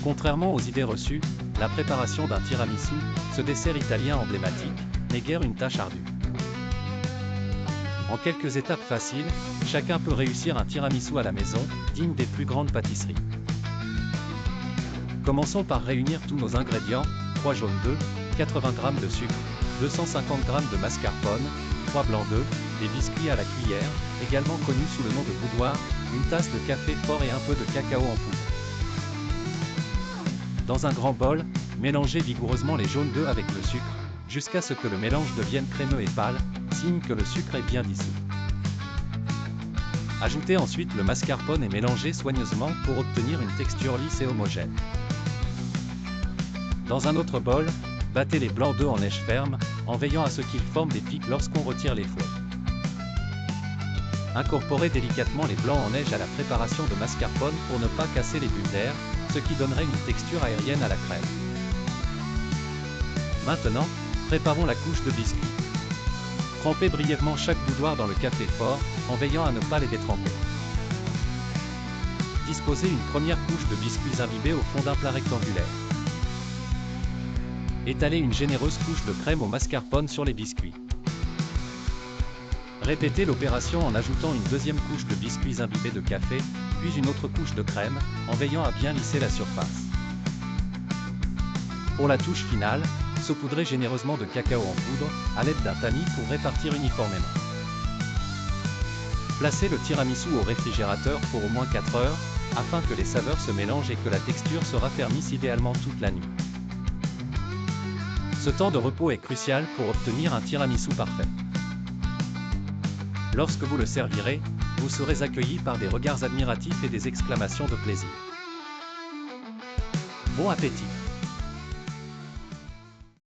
Contrairement aux idées reçues, la préparation d'un tiramisu, ce dessert italien emblématique, n'est guère une tâche ardue. En quelques étapes faciles, chacun peut réussir un tiramisu à la maison, digne des plus grandes pâtisseries. Commençons par réunir tous nos ingrédients: 3 jaunes d'œufs, 80 g de sucre, 250 g de mascarpone, 3 blancs d'œufs, des biscuits à la cuillère, également connus sous le nom de boudoir, une tasse de café fort et un peu de cacao en poudre. Dans un grand bol, mélangez vigoureusement les jaunes d'œufs avec le sucre, jusqu'à ce que le mélange devienne crémeux et pâle, signe que le sucre est bien dissous. Ajoutez ensuite le mascarpone et mélangez soigneusement pour obtenir une texture lisse et homogène. Dans un autre bol, battez les blancs d'œufs en neige ferme, en veillant à ce qu'ils forment des pics lorsqu'on retire les fouets. Incorporez délicatement les blancs en neige à la préparation de mascarpone pour ne pas casser les bulles d'air, ce qui donnerait une texture aérienne à la crème. Maintenant, préparons la couche de biscuits. Trempez brièvement chaque boudoir dans le café fort, en veillant à ne pas les détremper. Disposez une première couche de biscuits imbibés au fond d'un plat rectangulaire. Étalez une généreuse couche de crème au mascarpone sur les biscuits. Répétez l'opération en ajoutant une deuxième couche de biscuits imbibés de café, puis une autre couche de crème, en veillant à bien lisser la surface. Pour la touche finale, saupoudrez généreusement de cacao en poudre, à l'aide d'un tamis pour répartir uniformément. Placez le tiramisu au réfrigérateur pour au moins 4 heures, afin que les saveurs se mélangent et que la texture se raffermisse idéalement toute la nuit. Ce temps de repos est crucial pour obtenir un tiramisu parfait. Lorsque vous le servirez, vous serez accueilli par des regards admiratifs et des exclamations de plaisir. Bon appétit!